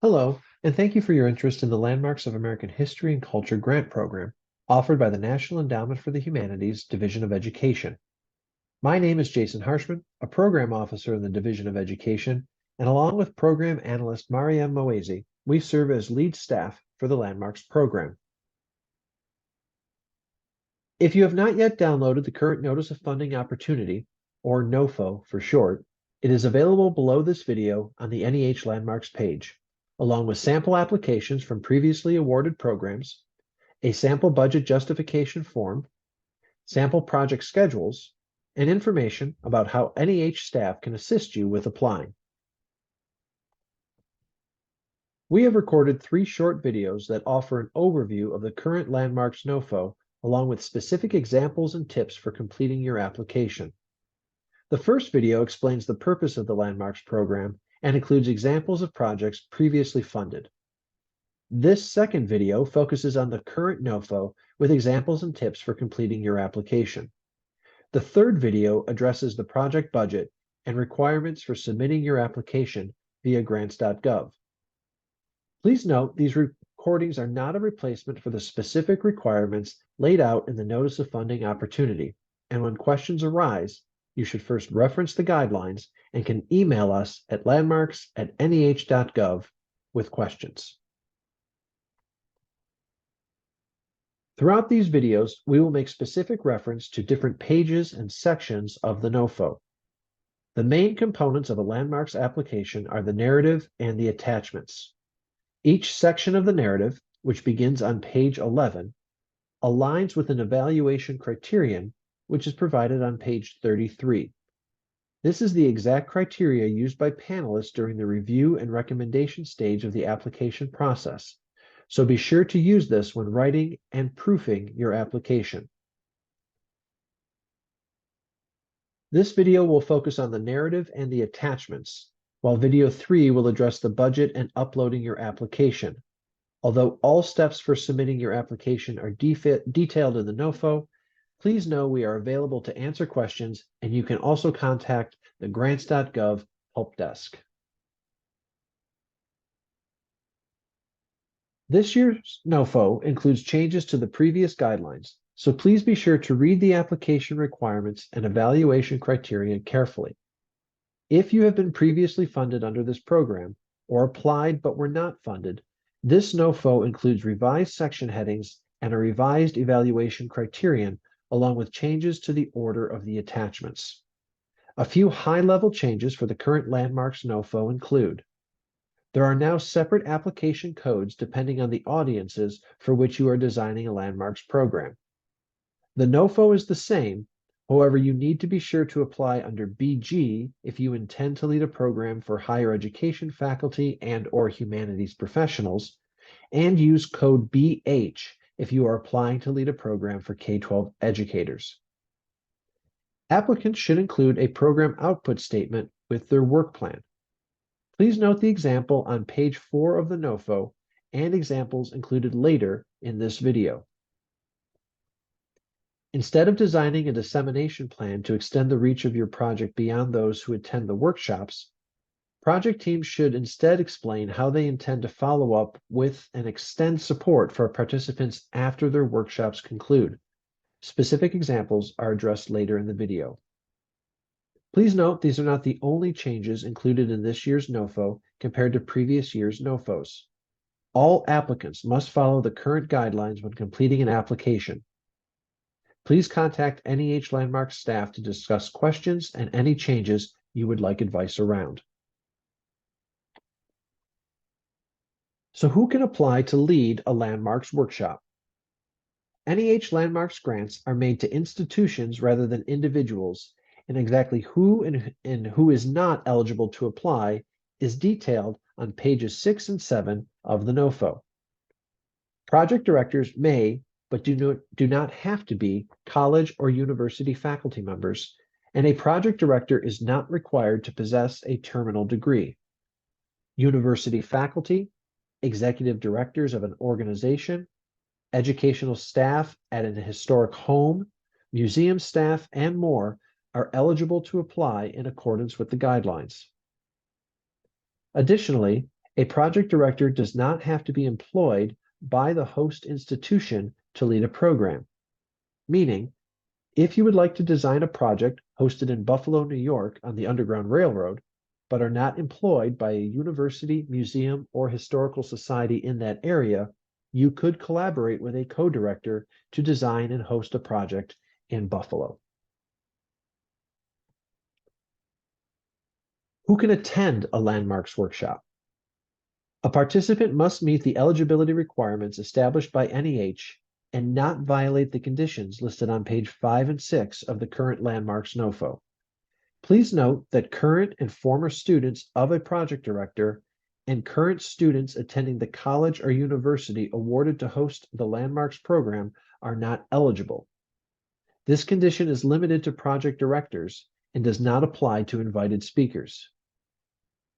Hello, and thank you for your interest in the Landmarks of American History and Culture grant program offered by the National Endowment for the Humanities Division of Education. My name is Jason Harshman, a program officer in the Division of Education, and along with program analyst Mariam Moazi, we serve as lead staff for the Landmarks program. If you have not yet downloaded the current Notice of Funding Opportunity, or NOFO for short, it is available below this video on the NEH Landmarks page, along with sample applications from previously awarded programs, a sample budget justification form, sample project schedules, and information about how NEH staff can assist you with applying. We have recorded 3 short videos that offer an overview of the current Landmarks NOFO, along with specific examples and tips for completing your application. The first video explains the purpose of the Landmarks program and includes examples of projects previously funded. This second video focuses on the current NOFO with examples and tips for completing your application. The third video addresses the project budget and requirements for submitting your application via grants.gov. Please note these recordings are not a replacement for the specific requirements laid out in the Notice of Funding Opportunity, and when questions arise, you should first reference the guidelines and can email us at landmarks@neh.gov with questions. Throughout these videos, we will make specific reference to different pages and sections of the NOFO. The main components of a Landmarks application are the narrative and the attachments. Each section of the narrative, which begins on page 11, aligns with an evaluation criterion, which is provided on page 33. This is the exact criteria used by panelists during the review and recommendation stage of the application process, so be sure to use this when writing and proofing your application. This video will focus on the narrative and the attachments, while video 3 will address the budget and uploading your application. Although all steps for submitting your application are detailed in the NOFO, please know we are available to answer questions, and you can also contact the grants.gov help desk. This year's NOFO includes changes to the previous guidelines, so please be sure to read the application requirements and evaluation criteria carefully. If you have been previously funded under this program or applied but were not funded, this NOFO includes revised section headings and a revised evaluation criterion, along with changes to the order of the attachments. A few high-level changes for the current Landmarks NOFO include: there are now separate application codes depending on the audiences for which you are designing a Landmarks program. The NOFO is the same, however, you need to be sure to apply under BG if you intend to lead a program for higher education faculty and/or humanities professionals, and use code BH if you are applying to lead a program for K-12 educators. Applicants should include a program output statement with their work plan. Please note the example on page 4 of the NOFO and examples included later in this video. Instead of designing a dissemination plan to extend the reach of your project beyond those who attend the workshops, project teams should instead explain how they intend to follow up with and extend support for participants after their workshops conclude. Specific examples are addressed later in the video. Please note these are not the only changes included in this year's NOFO compared to previous year's NOFOs. All applicants must follow the current guidelines when completing an application. Please contact NEH Landmarks staff to discuss questions and any changes you would like advice around. So who can apply to lead a Landmarks workshop? NEH Landmarks grants are made to institutions rather than individuals, and exactly who and who is not eligible to apply is detailed on pages 6 and 7 of the NOFO. Project directors may, but do not have to be, college or university faculty members, and a project director is not required to possess a terminal degree. University faculty, executive directors of an organization, educational staff at an historic home, museum staff, and more are eligible to apply in accordance with the guidelines. Additionally, A project director does not have to be employed by the host institution to lead a program, meaning if you would like to design a project hosted in Buffalo, New York on the Underground Railroad, but are not employed by a university, museum, or historical society in that area, you could collaborate with a co-director to design and host a project in Buffalo. Who can attend a landmarks workshop? A participant must meet the eligibility requirements established by NEH and not violate the conditions listed on page 5 and 6 of the current landmarks NOFO. Please note that current and former students of a project director and current students attending the college or university awarded to host the landmarks program are not eligible. This condition is limited to project directors and does not apply to invited speakers.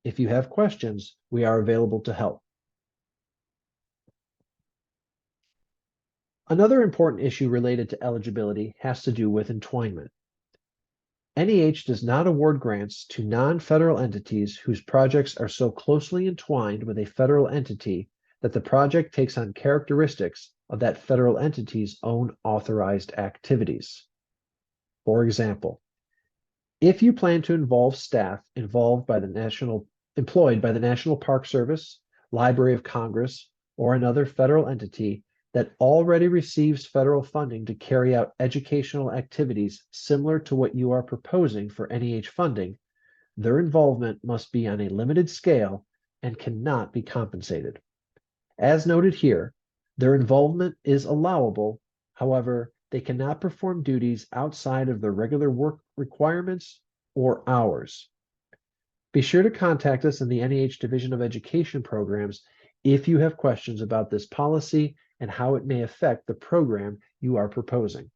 If you have questions, we are available to help. Another important issue related to eligibility has to do with entwinement. NEH does not award grants to non-federal entities whose projects are so closely entwined with a federal entity that the project takes on characteristics of that federal entity's own authorized activities. For example, if you plan to involve staff employed by the National Park Service, Library of Congress, or another federal entity that already receives federal funding to carry out educational activities similar to what you are proposing for NEH funding, their involvement must be on a limited scale and cannot be compensated. As noted here, their involvement is allowable. However, they cannot perform duties outside of their regular work requirements or hours. Be sure to contact us in the NEH Division of Education Programs if you have questions about this policy and how it may affect the program you are proposing.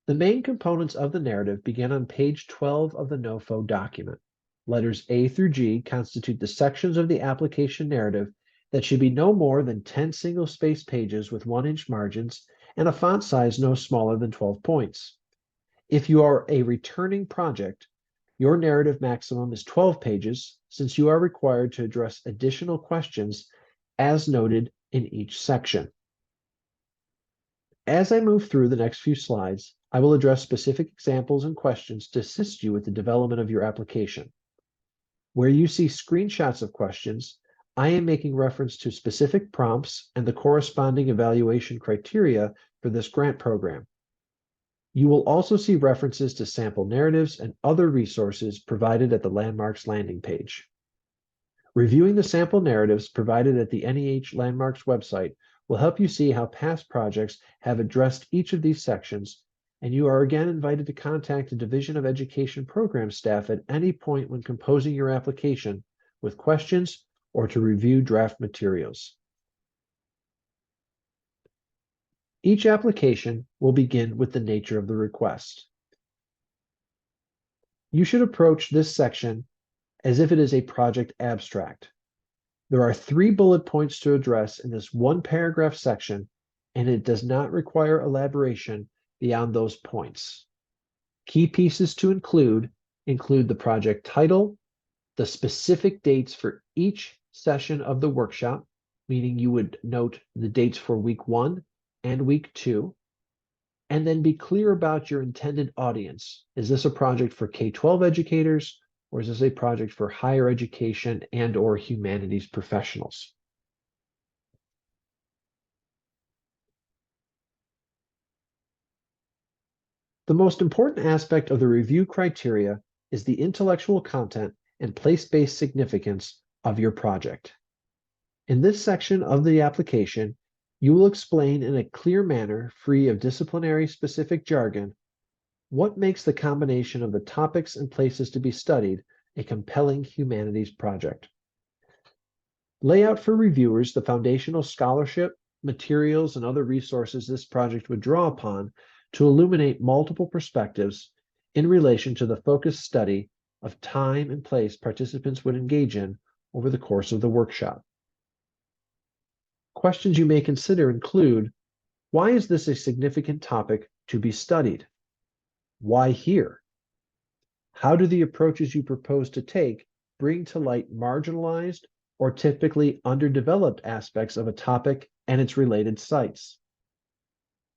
The main components of the narrative begin on page 12 of the NOFO document. Letters A through G constitute the sections of the application narrative that should be no more than 10 single-space pages with 1-inch margins and a font size no smaller than 12 points. If you are a returning project, your narrative maximum is 12 pages, since you are required to address additional questions as noted in each section. As I move through the next few slides, I will address specific examples and questions to assist you with the development of your application. Where you see screenshots of questions, I am making reference to specific prompts and the corresponding evaluation criteria for this grant program. You will also see references to sample narratives and other resources provided at the Landmarks landing page. Reviewing the sample narratives provided at the NEH Landmarks website will help you see how past projects have addressed each of these sections, and you are again invited to contact the Division of Education Program staff at any point when composing your application with questions or to review draft materials. Each application will begin with the nature of the request. You should approach this section as if it is a project abstract. There are 3 bullet points to address in this 1-paragraph section, and it does not require elaboration beyond those points. Key pieces to include the project title, the specific dates for each session of the workshop, meaning you would note the dates for week 1 and week 2, and then be clear about your intended audience. Is this a project for K-12 educators, or is this a project for higher education and/or humanities professionals? The most important aspect of the review criteria is the intellectual content and place-based significance of your project. In this section of the application, you will explain in a clear manner, free of disciplinary specific jargon, what makes the combination of the topics and places to be studied a compelling humanities project. Lay out for reviewers the foundational scholarship, materials, and other resources this project would draw upon to illuminate multiple perspectives in relation to the focused study of time and place participants would engage in over the course of the workshop. Questions you may consider include, why is this a significant topic to be studied? Why here? How do the approaches you propose to take bring to light marginalized or typically underdeveloped aspects of a topic and its related sites?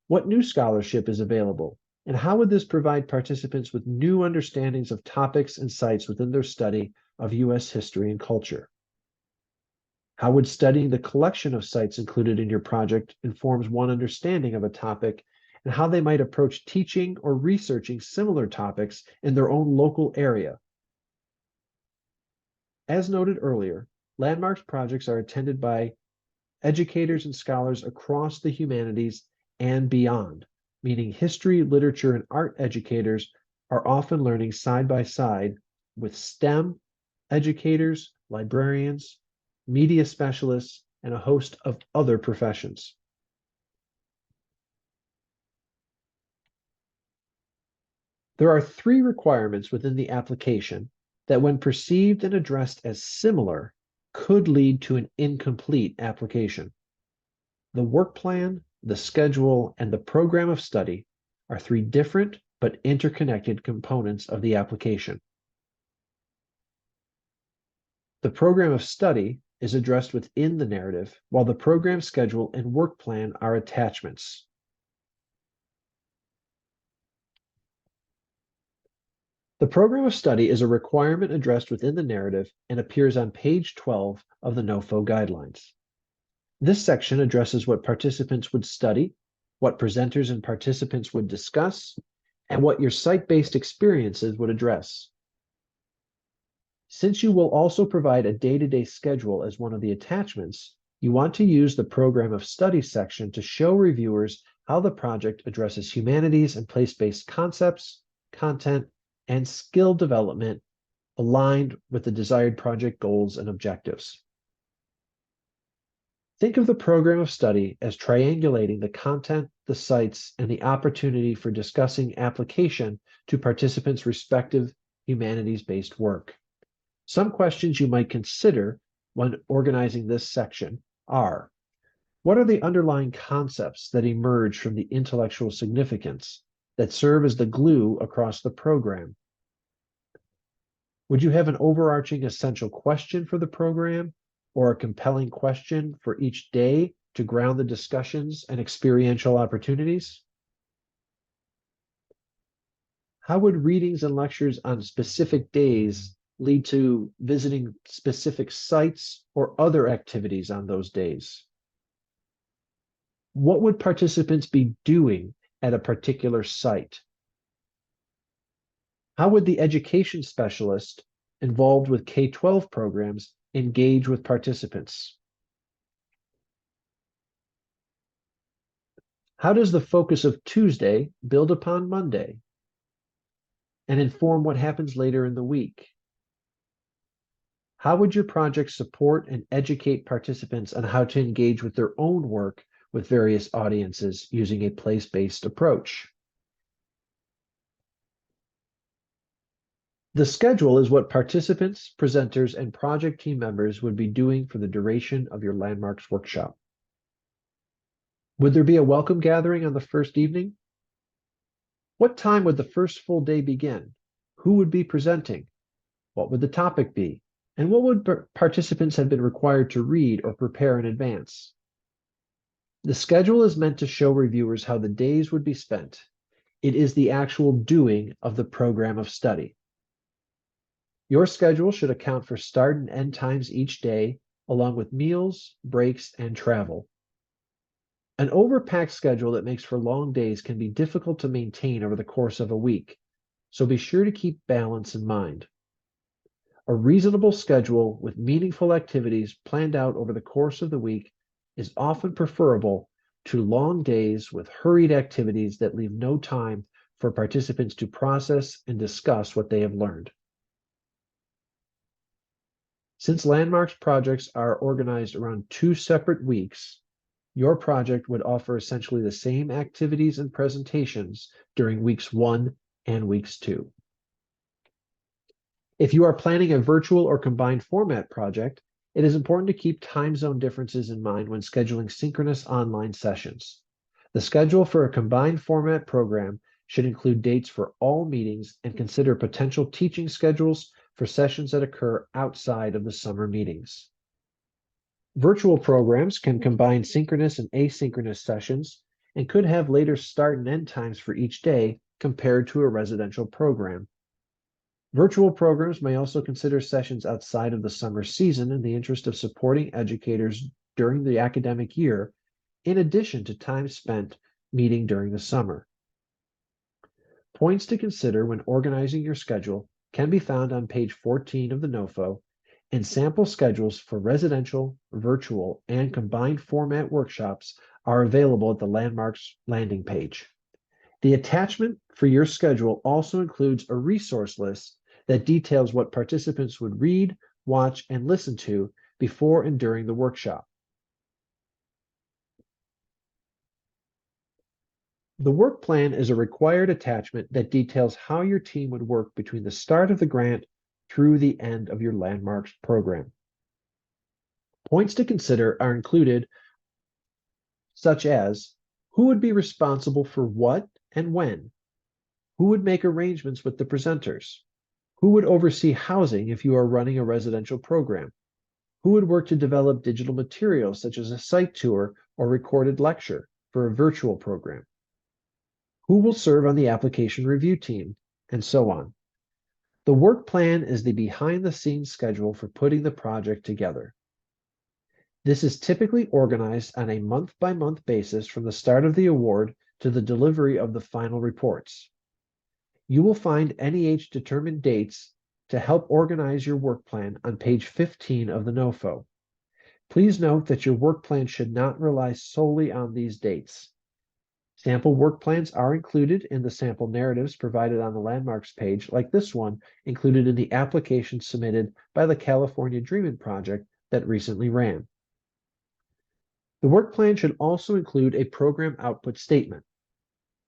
What new scholarship is available, and how would this provide participants with new understandings of topics and sites within their study of U.S. history and culture? How would studying the collection of sites included in your project informs one understanding of a topic and how they might approach teaching or researching similar topics in their own local area? As noted earlier, landmarks projects are attended by educators and scholars across the humanities and beyond, meaning history, literature, and art educators are often learning side by side with STEM educators, librarians, media specialists, and a host of other professions. There are 3 requirements within the application that, when perceived and addressed as similar, could lead to an incomplete application. The work plan, the schedule, and the program of study are 3 different but interconnected components of the application. The program of study is addressed within the narrative, while the program schedule and work plan are attachments. The program of study is a requirement addressed within the narrative and appears on page 12 of the NOFO guidelines. This section addresses what participants would study, what presenters and participants would discuss, and what your site-based experiences would address. Since you will also provide a day-to-day schedule as one of the attachments, you want to use the program of study section to show reviewers how the project addresses humanities and place-based concepts, content, and skill development aligned with the desired project goals and objectives. Think of the program of study as triangulating the content, the sites, and the opportunity for discussing application to participants' respective humanities-based work. Some questions you might consider when organizing this section are: what are the underlying concepts that emerge from the intellectual significance that serve as the glue across the program? Would you have an overarching essential question for the program or a compelling question for each day to ground the discussions and experiential opportunities? How would readings and lectures on specific days lead to visiting specific sites or other activities on those days? What would participants be doing at a particular site? How would the education specialist involved with K-12 programs engage with participants? How does the focus of Tuesday build upon Monday and inform what happens later in the week? How would your project support and educate participants on how to engage with their own work with various audiences using a place-based approach? The schedule is what participants, presenters, and project team members would be doing for the duration of your landmarks workshop. Would there be a welcome gathering on the first evening? What time would the first full day begin? Who would be presenting? What would the topic be? And what would participants have been required to read or prepare in advance? The schedule is meant to show reviewers how the days would be spent. It is the actual doing of the program of study. Your schedule should account for start and end times each day, along with meals, breaks, and travel. An overpacked schedule that makes for long days can be difficult to maintain over the course of a week, so be sure to keep balance in mind. A reasonable schedule with meaningful activities planned out over the course of the week is often preferable to long days with hurried activities that leave no time for participants to process and discuss what they have learned. Since landmarks projects are organized around 2 separate weeks, your project would offer essentially the same activities and presentations during weeks 1 and weeks 2. If you are planning a virtual or combined format project, it is important to keep time zone differences in mind when scheduling synchronous online sessions. The schedule for a combined format program should include dates for all meetings and consider potential teaching schedules for sessions that occur outside of the summer meetings. Virtual programs can combine synchronous and asynchronous sessions and could have later start and end times for each day compared to a residential program. Virtual programs may also consider sessions outside of the summer season in the interest of supporting educators during the academic year, in addition to time spent meeting during the summer. Points to consider when organizing your schedule can be found on page 14 of the NOFO, and sample schedules for residential, virtual, and combined format workshops are available at the Landmarks landing page. The attachment for your schedule also includes a resource list that details what participants would read, watch, and listen to before and during the workshop. The work plan is a required attachment that details how your team would work between the start of the grant through the end of your Landmarks program. Points to consider are included, such as who would be responsible for what and when, who would make arrangements with the presenters, who would oversee housing if you are running a residential program, who would work to develop digital materials such as a site tour or recorded lecture for a virtual program, who will serve on the application review team, and so on. The work plan is the behind-the-scenes schedule for putting the project together. This is typically organized on a month-by-month basis from the start of the award to the delivery of the final reports. You will find NEH determined dates to help organize your work plan on page 15 of the NOFO. Please note that your work plan should not rely solely on these dates. Sample work plans are included in the sample narratives provided on the Landmarks page, like this one included in the application submitted by the California Dreamin' Project that recently ran. The work plan should also include a program output statement.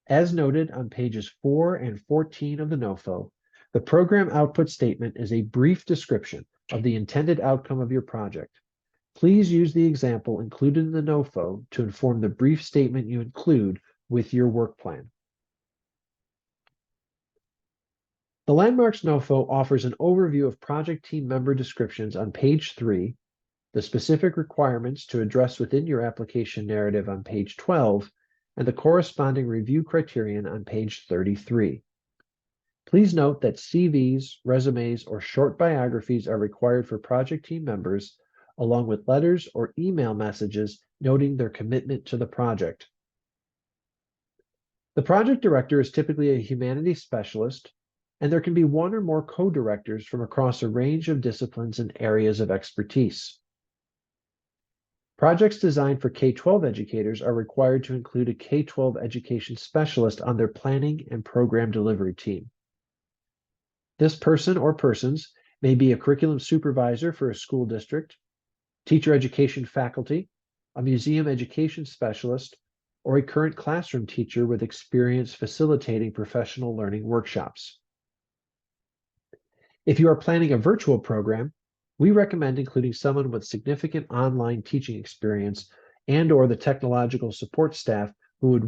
As noted on pages 4 and 14 of the NOFO, the program output statement is a brief description of the intended outcome of your project. Please use the example included in the NOFO to inform the brief statement you include with your work plan. The Landmarks NOFO offers an overview of project team member descriptions on page 3, the specific requirements to address within your application narrative on page 12, and the corresponding review criterion on page 33. Please note that CVs, resumes, or short biographies are required for project team members, along with letters or email messages noting their commitment to the project. The project director is typically a humanities specialist, and there can be one or more co-directors from across a range of disciplines and areas of expertise. Projects designed for K-12 educators are required to include a K-12 education specialist on their planning and program delivery team. This person or persons may be a curriculum supervisor for a school district, teacher education faculty, a museum education specialist, or a current classroom teacher with experience facilitating professional learning workshops. If you are planning a virtual program, we recommend including someone with significant online teaching experience and/or the technological support staff who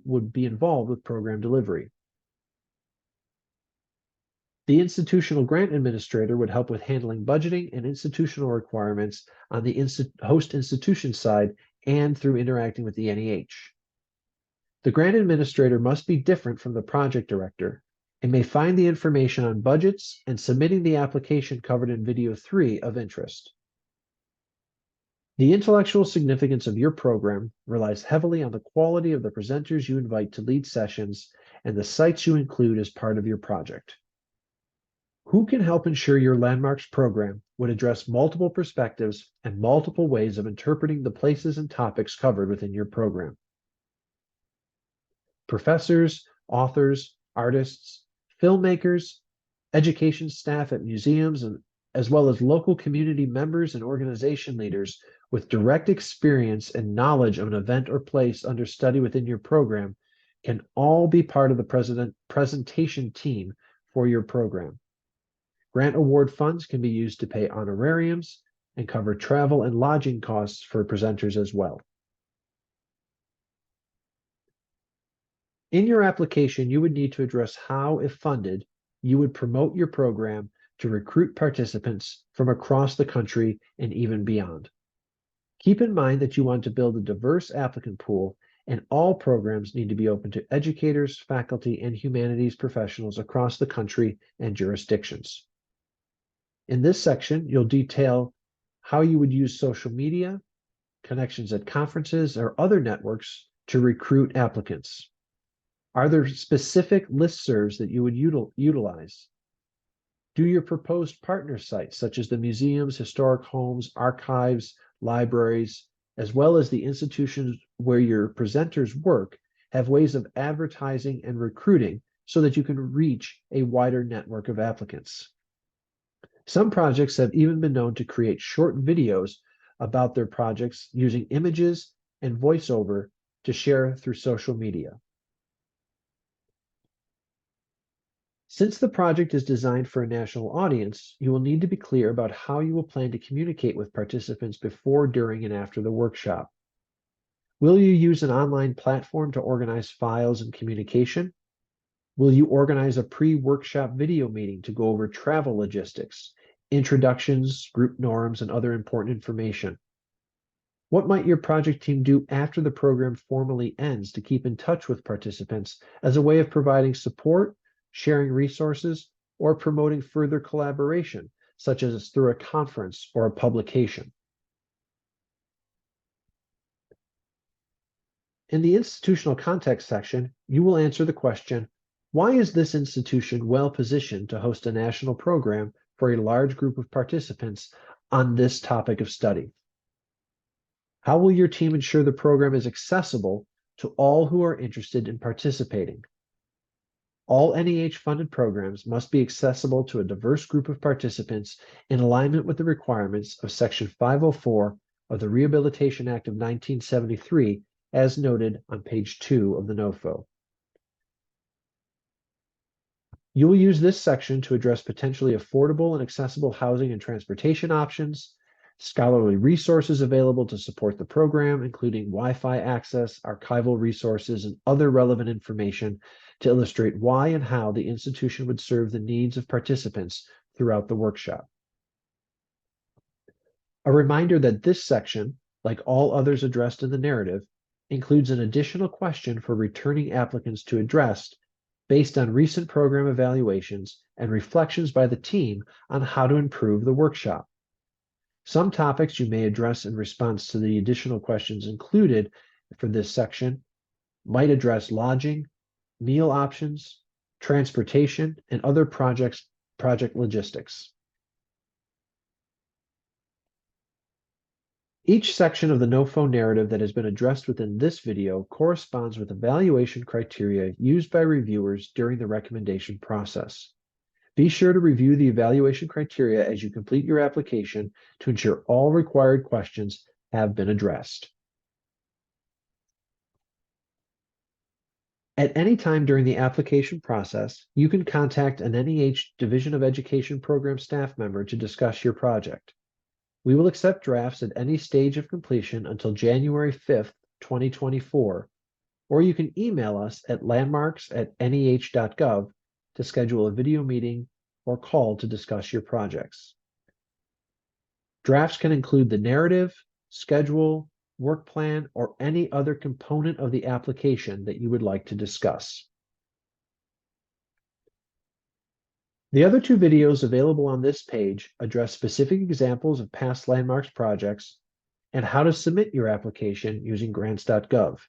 would be involved with program delivery. The institutional grant administrator would help with handling budgeting and institutional requirements on the host institution side and through interacting with the NEH. The grant administrator must be different from the project director and may find the information on budgets and submitting the application covered in video 3 of interest. The intellectual significance of your program relies heavily on the quality of the presenters you invite to lead sessions and the sites you include as part of your project. Who can help ensure your Landmarks program would address multiple perspectives and multiple ways of interpreting the places and topics covered within your program? Professors, authors, artists, filmmakers, education staff at museums, as well as local community members and organization leaders with direct experience and knowledge of an event or place under study within your program can all be part of the presentation team for your program. Grant award funds can be used to pay honorariums and cover travel and lodging costs for presenters as well. In your application, you would need to address how, if funded, you would promote your program to recruit participants from across the country and even beyond. Keep in mind that you want to build a diverse applicant pool, and all programs need to be open to educators, faculty, and humanities professionals across the country and jurisdictions. In this section, you'll detail how you would use social media, connections at conferences, or other networks to recruit applicants. Are there specific listservs that you would utilize? Do your proposed partner sites, such as the museums, historic homes, archives, libraries, as well as the institutions where your presenters work, have ways of advertising and recruiting so that you can reach a wider network of applicants? Some projects have even been known to create short videos about their projects using images and voiceover to share through social media. Since the project is designed for a national audience, you will need to be clear about how you will plan to communicate with participants before, during, and after the workshop. Will you use an online platform to organize files and communication? Will you organize a pre-workshop video meeting to go over travel logistics, introductions, group norms, and other important information? What might your project team do after the program formally ends to keep in touch with participants as a way of providing support, sharing resources, or promoting further collaboration, such as through a conference or a publication? In the institutional context section, you will answer the question, why is this institution well positioned to host a national program for a large group of participants on this topic of study? How will your team ensure the program is accessible to all who are interested in participating? All NEH-funded programs must be accessible to a diverse group of participants in alignment with the requirements of Section 504 of the Rehabilitation Act of 1973, as noted on page 2 of the NOFO. You will use this section to address potentially affordable and accessible housing and transportation options, scholarly resources available to support the program, including Wi-Fi access, archival resources, and other relevant information to illustrate why and how the institution would serve the needs of participants throughout the workshop. A reminder that this section, like all others addressed in the narrative, includes an additional question for returning applicants to address based on recent program evaluations and reflections by the team on how to improve the workshop. Some topics you may address in response to the additional questions included for this section might address lodging, meal options, transportation, and other project logistics. Each section of the NOFO narrative that has been addressed within this video corresponds with evaluation criteria used by reviewers during the recommendation process. Be sure to review the evaluation criteria as you complete your application to ensure all required questions have been addressed. At any time during the application process, you can contact an NEH Division of Education program staff member to discuss your project. We will accept drafts at any stage of completion until January 5th, 2024, or you can email us at landmarks@neh.gov to schedule a video meeting or call to discuss your projects. Drafts can include the narrative, schedule, work plan, or any other component of the application that you would like to discuss. The other two videos available on this page address specific examples of past Landmarks projects and how to submit your application using grants.gov.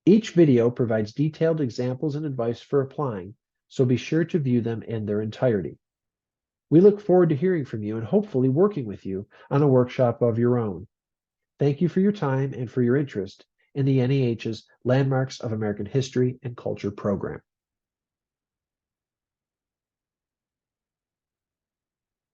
Each video provides detailed examples and advice for applying, so be sure to view them in their entirety. We look forward to hearing from you and hopefully working with you on a workshop of your own. Thank you for your time and for your interest in the NEH's Landmarks of American History and Culture program.